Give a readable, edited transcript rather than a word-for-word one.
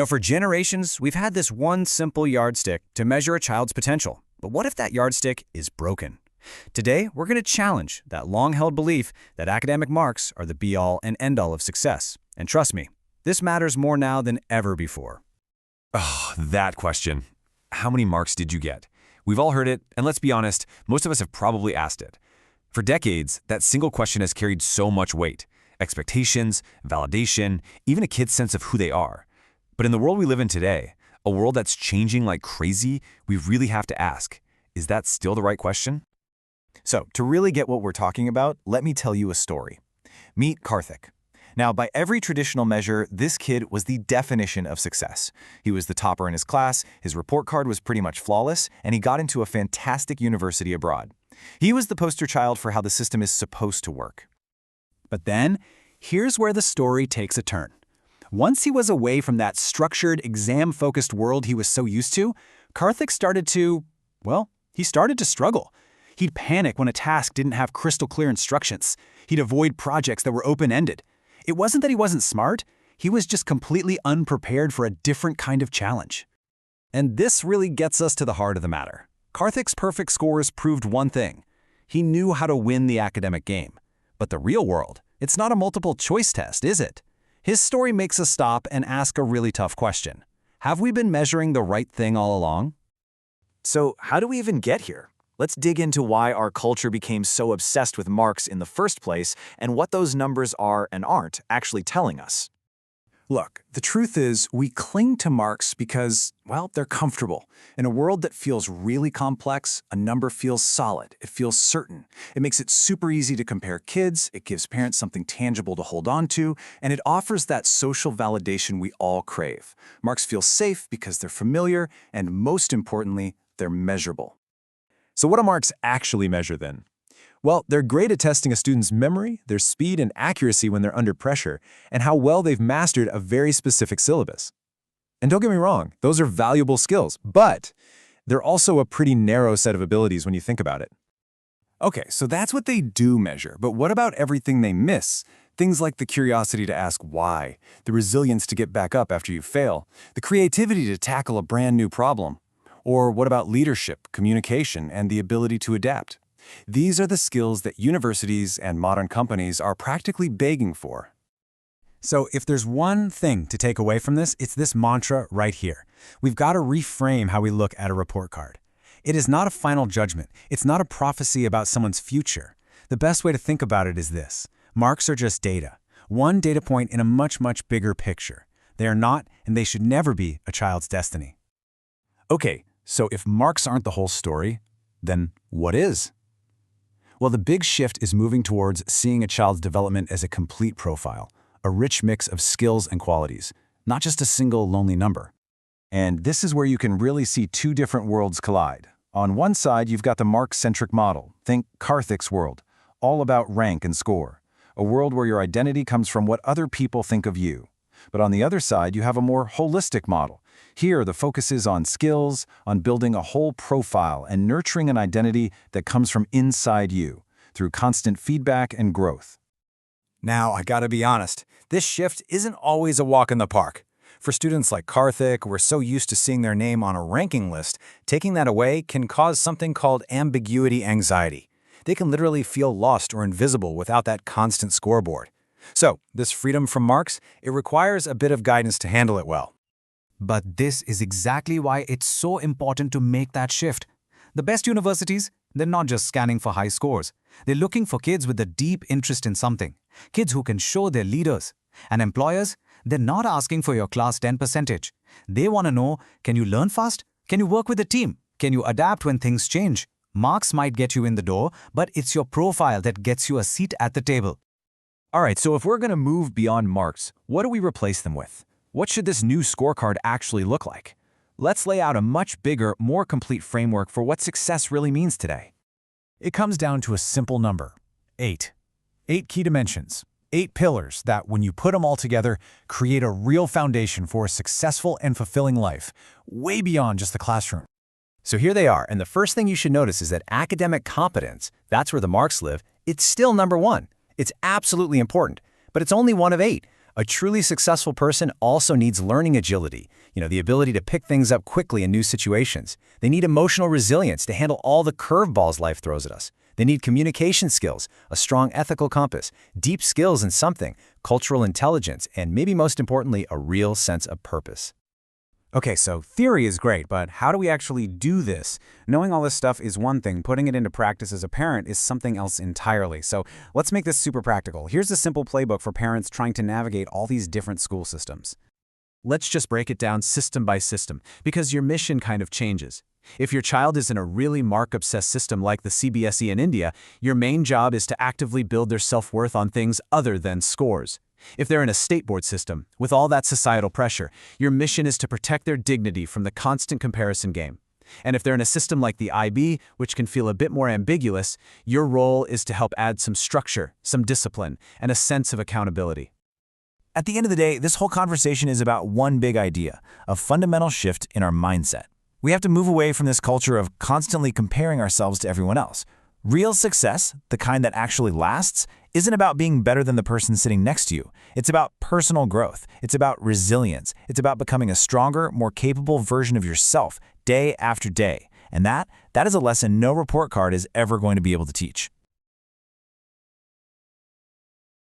For generations, we've had this one simple yardstick to measure a child's potential. But what if that yardstick is broken? Today, we're going to challenge that long-held belief that academic marks are the be-all and end-all of success. And trust me, this matters more now than ever before. Oh, that question. How many marks did you get? We've all heard it, and let's be honest, most of us have probably asked it. For decades, that single question has carried so much weight. Expectations, validation, even a kid's sense of who they are. But in the world we live in today, a world that's changing like crazy, we really have to ask, is that still the right question? So, to really get what we're talking about, let me tell you a story. Meet Karthik. Now, by every traditional measure, this kid was the definition of success. He was the topper in his class, his report card was pretty much flawless, and he got into a fantastic university abroad. He was the poster child for how the system is supposed to work. But then, here's where the story takes a turn. Once he was away from that structured, exam-focused world he was so used to, Karthik started to struggle. He'd panic when a task didn't have crystal-clear instructions. He'd avoid projects that were open-ended. It wasn't that he wasn't smart, he was just completely unprepared for a different kind of challenge. And this really gets us to the heart of the matter. Karthik's perfect scores proved one thing. He knew how to win the academic game. But the real world, it's not a multiple-choice test, is it? His story makes us stop and ask a really tough question. Have we been measuring the right thing all along? So, how do we even get here? Let's dig into why our culture became so obsessed with marks in the first place and what those numbers are and aren't actually telling us. Look, the truth is we cling to marks because, they're comfortable. In a world that feels really complex, a number feels solid. It feels certain. It makes it super easy to compare kids, it gives parents something tangible to hold on to, and it offers that social validation we all crave. Marks feel safe because they're familiar, and most importantly, they're measurable. So what do marks actually measure then? Well, they're great at testing a student's memory, their speed and accuracy when they're under pressure, and how well they've mastered a very specific syllabus. And don't get me wrong, those are valuable skills, but they're also a pretty narrow set of abilities when you think about it. Okay, so that's what they do measure, but what about everything they miss? Things like the curiosity to ask why, the resilience to get back up after you fail, the creativity to tackle a brand new problem. Or what about leadership, communication, and the ability to adapt? These are the skills that universities and modern companies are practically begging for. So if there's one thing to take away from this, it's this mantra right here. We've got to reframe how we look at a report card. It is not a final judgment. It's not a prophecy about someone's future. The best way to think about it is this. Marks are just data. One data point in a much, much bigger picture. They are not, and they should never be, a child's destiny. Okay, so if marks aren't the whole story, then what is? Well, the big shift is moving towards seeing a child's development as a complete profile, a rich mix of skills and qualities, not just a single lonely number. And this is where you can really see two different worlds collide. On one side, you've got the mark-centric model. Think Karthik's world, all about rank and score, a world where your identity comes from what other people think of you. But on the other side, you have a more holistic model. Here, the focus is on skills, on building a whole profile and nurturing an identity that comes from inside you, through constant feedback and growth. Now, I gotta be honest, this shift isn't always a walk in the park. For students like Karthik, we're so used to seeing their name on a ranking list, taking that away can cause something called ambiguity anxiety. They can literally feel lost or invisible without that constant scoreboard. So, this freedom from marks, it requires a bit of guidance to handle it well. But this is exactly why it's so important to make that shift. The best universities, they're not just scanning for high scores. They're looking for kids with a deep interest in something, kids who can show their leaders. And employers, they're not asking for your class 10 percentage. They want to know, can you learn fast? Can you work with a team? Can you adapt when things change? Marks might get you in the door, but it's your profile that gets you a seat at the table. All right, so if we're going to move beyond marks, what do we replace them with? What should this new scorecard actually look like? Let's lay out a much bigger, more complete framework for what success really means today. It comes down to a simple number, 8. 8 key dimensions, 8 pillars that, when you put them all together, create a real foundation for a successful and fulfilling life, way beyond just the classroom. So here they are, and the first thing you should notice is that academic competence, that's where the marks live, it's still number one. It's absolutely important, but it's only one of 8. A truly successful person also needs learning agility, the ability to pick things up quickly in new situations. They need emotional resilience to handle all the curveballs life throws at us. They need communication skills, a strong ethical compass, deep skills in something, cultural intelligence, and maybe most importantly, a real sense of purpose. Okay, so theory is great, but how do we actually do this? Knowing all this stuff is one thing, putting it into practice as a parent is something else entirely. So let's make this super practical. Here's a simple playbook for parents trying to navigate all these different school systems. Let's just break it down system by system, because your mission kind of changes. If your child is in a really mark-obsessed system like the CBSE in India, your main job is to actively build their self-worth on things other than scores. If they're in a state board system, with all that societal pressure, your mission is to protect their dignity from the constant comparison game. And if they're in a system like the IB, which can feel a bit more ambiguous, your role is to help add some structure, some discipline, and a sense of accountability. At the end of the day, this whole conversation is about one big idea, a fundamental shift in our mindset. We have to move away from this culture of constantly comparing ourselves to everyone else. Real success, the kind that actually lasts, isn't about being better than the person sitting next to you. It's about personal growth. It's about resilience. It's about becoming a stronger, more capable version of yourself day after day. And that is a lesson no report card is ever going to be able to teach.